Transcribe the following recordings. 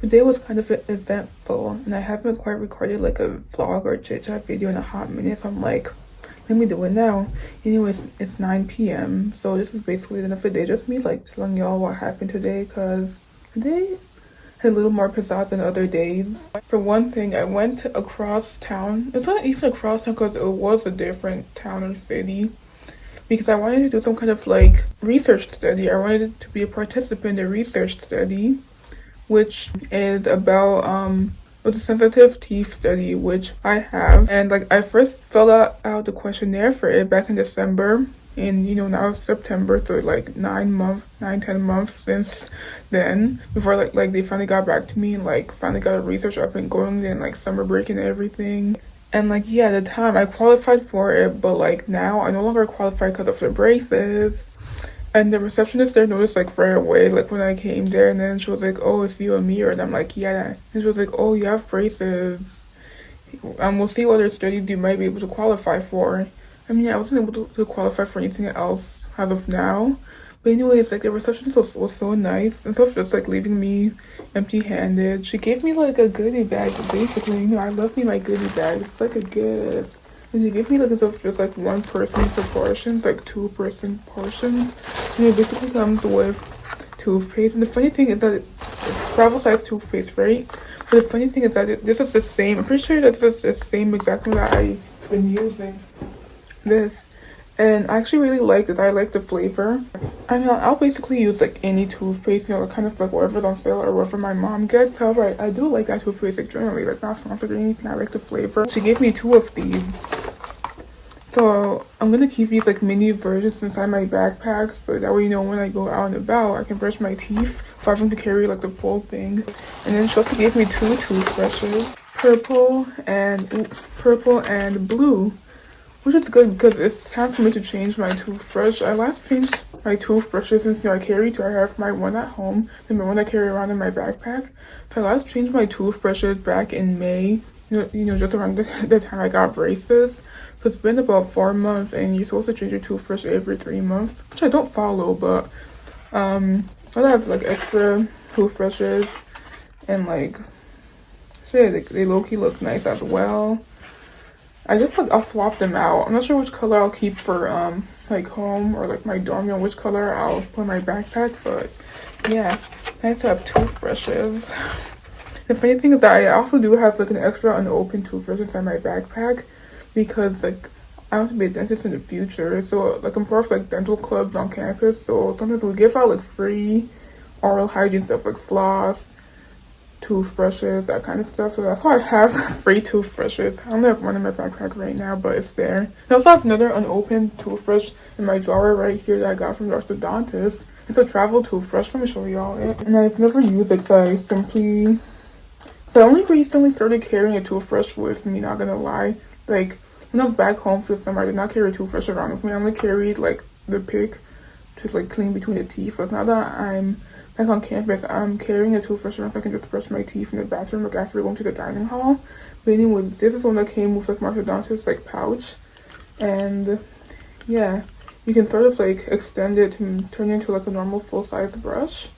Today was kind of eventful, and I haven't quite recorded like a vlog or chit chat video in a hot minute, so I'm like, let me do it now. Anyways, it's 9 p.m., so this is basically the end of the day. Just me like telling y'all what happened today, because today had a little more pizzazz than other days. For one thing, I went across town. It's not even across town because it was a different town or city. Because I wanted to do some kind of like research study. I wanted to be a participant in a research study, which is about with a sensitive teeth study, which I have. And like I first filled out the questionnaire for it back in December, and now it's September, so like 9, 10 months since then, before like they finally got back to me and like finally got a research up and going, then like summer break and everything. And like, yeah, at the time I qualified for it, but like now I no longer qualify because of the braces. And the receptionist there noticed like right away, like when I came there, and then she was like, "Oh, it's you and me," and I'm like, "Yeah." And she was like, "Oh, you have braces. We'll see what other studies you might be able to qualify for." I mean, I wasn't able to qualify for anything else as of now. But anyways, like the receptionist was so nice, and so just like leaving me empty-handed. She gave me like a goodie bag, basically. I love me my goodie bag. It's like a gift. And she gave me like just like one person proportions, like 2-person portions. And it basically comes with toothpaste. And the funny thing is that it's travel size toothpaste, right? But the funny thing is that this is the same. I'm pretty sure that this is the same exact one that I've been using. This. And I actually really like it. I like the flavor. I mean, I'll basically use like any toothpaste, kind of like whatever's on sale or whatever my mom gets. However, I do like that toothpaste, like generally, like not sponsored or anything. I like the flavor. She gave me 2 of these. So I'm gonna keep these like mini versions inside my backpack, so that way when I go out and about I can brush my teeth so I don't have to carry like the full thing. And then she also gave me 2 toothbrushes, purple and blue, which is good because it's time for me to change my toothbrush. I last changed my toothbrushes since I carry 2. I have my one at home and my one I carry around in my backpack. So I last changed my toothbrushes back in May, just around the time I got braces. So it's been about 4 months, and you're supposed to change your toothbrush every 3 months, which I don't follow, but I have like extra toothbrushes, and like shit, they low-key look nice as well. I guess like I'll swap them out. I'm not sure which color I'll keep for like home or like my dorm, which color I'll put in my backpack, but yeah, nice to have toothbrushes. The funny thing is that I also do have like an extra unopened toothbrush inside my backpack, because like I want to be a dentist in the future, so like I'm part of like dental clubs on campus, so sometimes we give out like free oral hygiene stuff like floss, toothbrushes, that kind of stuff. So that's why I have free toothbrushes. I only have one in my backpack right now, but it's there. I also have another unopened toothbrush in my drawer right here that I got from the orthodontist. It's a travel toothbrush. Let me show y'all it. And I've never used it, but I only recently started carrying a toothbrush with me, not gonna lie. Like, when I was back home for the summer, I did not carry a toothbrush around with me. I only carried, like, the pick to, like, clean between the teeth. But now that I'm back on campus, I'm carrying a toothbrush around so I can just brush my teeth in the bathroom, like, after going to the dining hall. But anyways, this is one that came with, like, my orthodontist, like, pouch. And, yeah, you can sort of, like, extend it and turn it into, like, a normal full-size brush.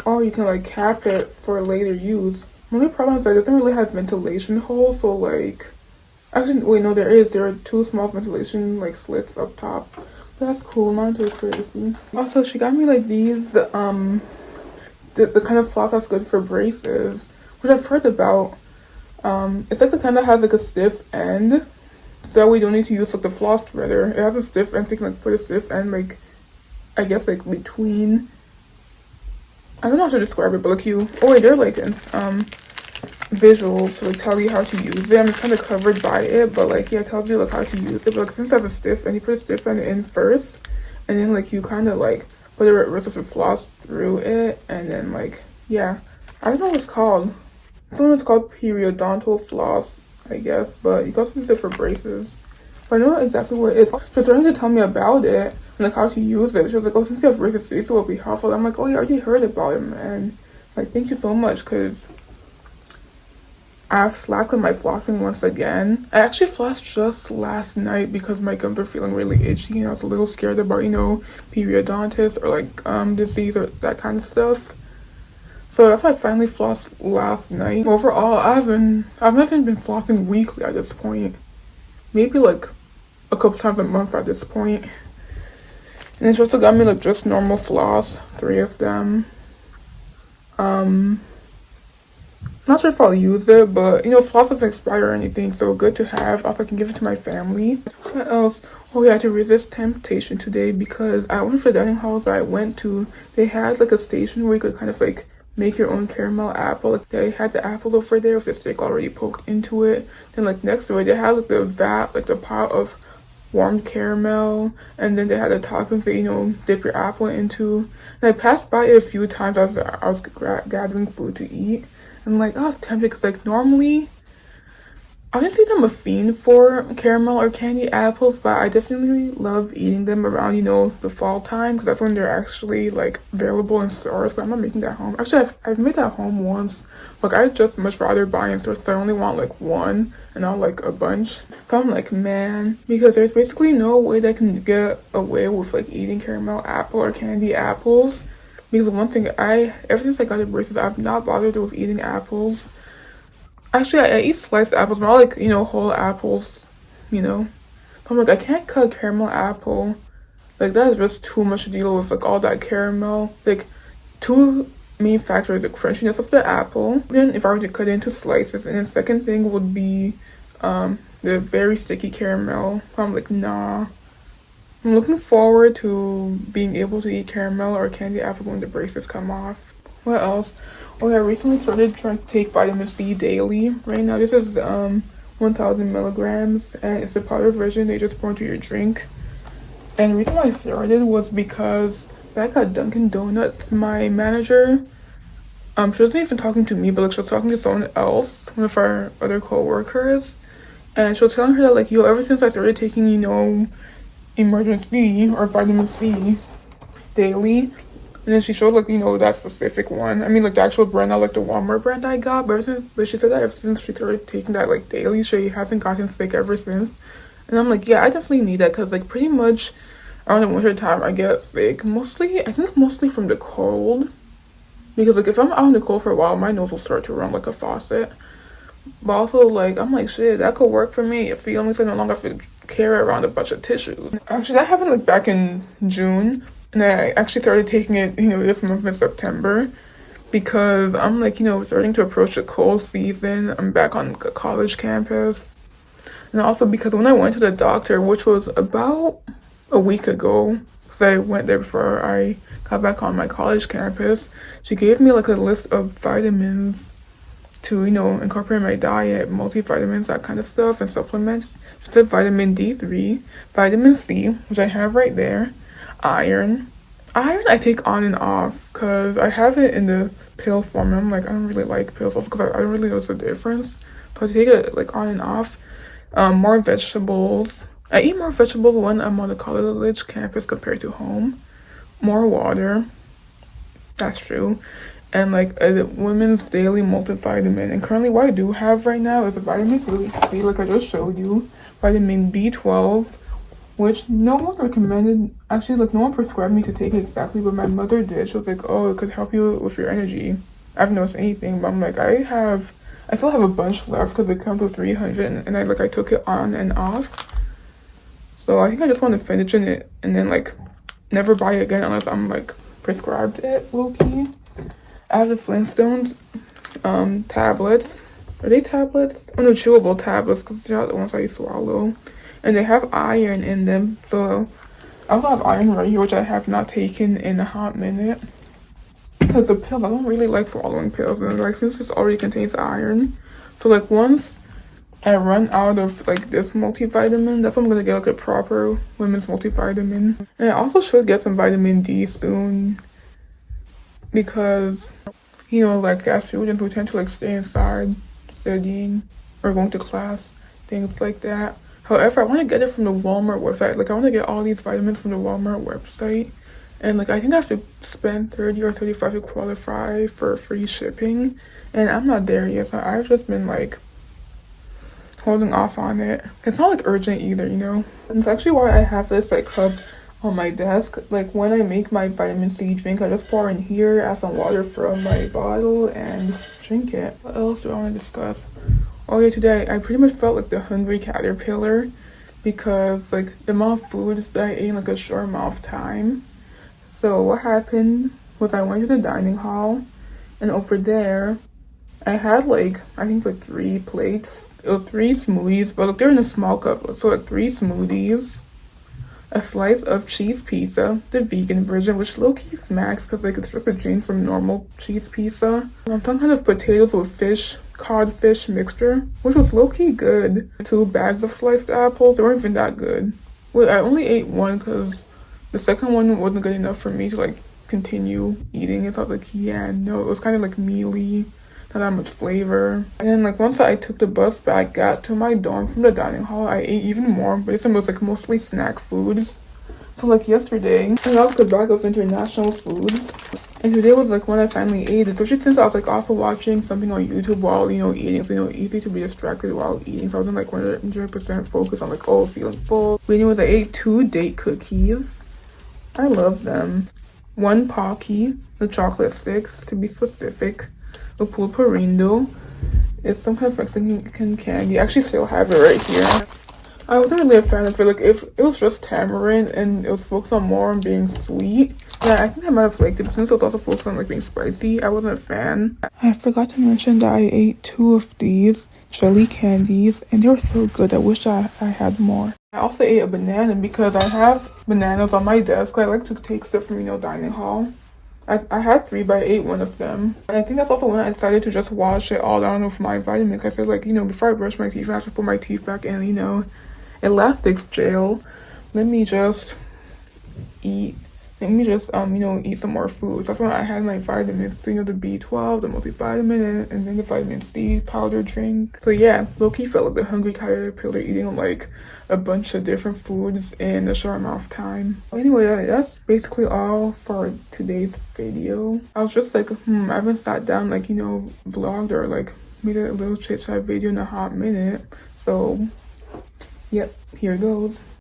Or you can, like, cap it for later use. The only problem is that it doesn't really have ventilation holes, so, like... Actually, wait, no, there are 2 small ventilation, like, slits up top. But that's cool, not too crazy. Also, she got me, like, these, the kind of floss that's good for braces, which I've heard about. It's, like, the kind that has, like, a stiff end, so that way you don't need to use, like, the floss threader. It has a stiff end, so you can, like, put a stiff end, like, I guess, like, between... I don't know how to describe it, but, like, oh, wait, they're, like, visuals to like tell you how to use it. I'm kind of covered by it, but like, yeah, it tells you like how to use it. But like, since I have a stiff and you put a stiff end in first, and then like you kind of like put the rest of the floss through it, and then like, yeah, I don't know what it's called. This one is called periodontal floss, I guess, but you can also use it for braces. But I know exactly what it is. She's starting to tell me about it and like how to use it. She was like, "Oh, since you have braces, this will be helpful." I'm like, "Oh yeah, I already heard about it, man. Like, thank you so much," because I slacked with my flossing once again. I actually flossed just last night because my gums were feeling really itchy and I was a little scared about, periodontitis or like disease or that kind of stuff. So So that's why I finally flossed last night. Overall, I've not even been flossing weekly at this point. Maybe like a couple times a month at this point. And it's also got me like just normal floss, 3 of them. Not sure if I'll use it, but you know, floss doesn't expire or anything, so good to have. Also, I can give it to my family. What else? Oh yeah, to resist temptation today, because at one of the dining halls I went to, they had like a station where you could kind of like make your own caramel apple. Like they had the apple over there with the stick already poked into it. Then like next to it, they had like the vat, like the pot of warmed caramel, and then they had the toppings that, you know, dip your apple into. And I passed by it a few times as I was gathering food to eat, and like I was tempted because like normally I didn't think I'm a fiend for caramel or candy apples, but I definitely love eating them around, you know, the fall time, because that's when they're actually like available in stores. But I'm not making that home. Actually, I've made that home once. Like I just much rather buy in stores, so I only want like one and not like a bunch. So I'm like, man, because there's basically no way that I can get away with like eating caramel apple or candy apples. Because one thing ever since I got a braces, I've not bothered with eating apples. Actually, I eat sliced apples, but not like, you know, whole apples, you know. But I'm like, I can't cut a caramel apple. Like, that is just too much to deal with, like, all that caramel. Like, two main factors, the crunchiness of the apple. Then, if I were to cut it into slices. And then second thing would be the very sticky caramel. So I'm like, nah. I'm looking forward to being able to eat caramel or candy apples when the braces come off. What else? Oh yeah, I recently started trying to take vitamin C daily. Right now, this is 1,000 milligrams, and it's the powder version they just pour into your drink. And the reason why I started was because back at Dunkin' Donuts, my manager, she wasn't even talking to me, but like she was talking to someone else, one of our other co-workers, and she was telling her that like, yo, ever since I started taking, you know, emergency or vitamin C daily. And then she showed, like, you know, that specific one. I mean, like, the actual brand, not like the Walmart brand I got. But she said that ever since she started taking that, like, daily, she hasn't gotten sick ever since. And I'm like, yeah, I definitely need that. Because, like, pretty much around the winter time, I get sick. I think mostly from the cold. Because, like, if I'm out in the cold for a while, my nose will start to run like a faucet. But also, like, I'm like, shit, that could work for me. If you only so no longer have to carry around a bunch of tissues. Actually, that happened, like, back in June. And I actually started taking it, you know, this month in September, because I'm like, you know, starting to approach the cold season. I'm back on a college campus. And also because when I went to the doctor, which was about a week ago, because I went there before I got back on my college campus, she gave me like a list of vitamins to, you know, incorporate in my diet, multivitamins, that kind of stuff, and supplements. She said vitamin D3, vitamin C, which I have right there, iron I take on and off because I have it in the pill form. I'm like, I don't really like pills because I don't really notice the difference, so I take it like on and off. More vegetables. I eat more vegetables when I'm on the college campus compared to home. More water, that's true. And like a women's daily multivitamin. And currently what I do have right now is a vitamin C, like I just showed you, vitamin B12, which no one recommended. Actually, like, no one prescribed me to take it exactly, but my mother did. She was like, oh, it could help you with your energy. I haven't noticed anything, but I'm like, I still have a bunch left because it comes with 300, and I took it on and off. So I think I just want to finish it and then like never buy it again unless I'm like prescribed it, low-key. I have the Flintstones tablets. Are they tablets? Oh no, chewable tablets, because they're not the ones I swallow. And they have iron in them, so I also have iron right here, which I have not taken in a hot minute. Because the pills, I don't really like swallowing pills, and like since this already contains iron, so like once I run out of like this multivitamin, that's when I'm gonna get like a proper women's multivitamin. And I also should get some vitamin D soon, because, you know, like as students, we tend to like stay inside studying or going to class, things like that. However, I want to get it from the Walmart website. Like, I want to get all these vitamins from the Walmart website. And, like, I think I have to spend $30 or $35 to qualify for free shipping. And I'm not there yet, so I've just been, like, holding off on it. It's not, like, urgent either, you know? And it's actually why I have this, like, cup on my desk. Like when I make my vitamin C drink, I just pour in here, add some water from my bottle, and drink it. What else do I want to discuss? Oh yeah, today I pretty much felt like the hungry caterpillar because like the amount of foods that I ate in like a short amount of time. So what happened was I went to the dining hall, and over there I had like I think like 3 plates. It was 3 smoothies, but like they're in a small cup, so like 3 smoothies, a slice of cheese pizza, the vegan version, which low-key smacks because like it's just a change from normal cheese pizza. Some kind of potatoes with fish, codfish mixture, which was low-key good. 2 bags of sliced apples, they weren't even that good. Wait, I only ate one because the second one wasn't good enough for me to like continue eating it. So I was like, yeah, no, it was kind of like mealy, not that much flavor. And then like once I took the bus back got to my dorm from the dining hall, I ate even more, but this time it was like mostly snack foods. So like yesterday, I got like a bag of international food, and today was like when I finally ate it, especially since I was like also watching something on YouTube while, you know, eating. So, you know, easy to be distracted while eating. So I wasn't like 100% focused on like, oh, feeling full. But anyways, I ate 2 date cookies. I love them. 1 Pocky, the chocolate sticks to be specific. A pulparindo. It's some kind of Mexican candy. I actually still have it right here. I wasn't really a fan of it. Like if it was just tamarind and it was focused on more on being sweet, yeah, I think I might have liked it, but since it was also focused on like being spicy, I wasn't a fan. I forgot to mention that I ate 2 of these jelly candies and they were so good. I wish I had more. I also ate a banana because I have bananas on my desk. I like to take stuff from, you know, dining hall. I had 3, but I ate 1 of them. And I think that's also when I decided to just wash it all down with my vitamins. I feel like, you know, before I brush my teeth, I have to put my teeth back in, you know, elastic gel. Let me just eat. Let me just, you know, eat some more food. That's when I had my vitamins. So, you know, the B12, the multivitamin, and then the vitamin C powder drink. So yeah, low-key felt like the hungry caterpillar eating like a bunch of different foods in a short amount of time. Anyway, that's basically all for today's video. I was just like, I haven't sat down like, you know, vlogged or like made a little chit chat video in a hot minute. So, yep, here goes.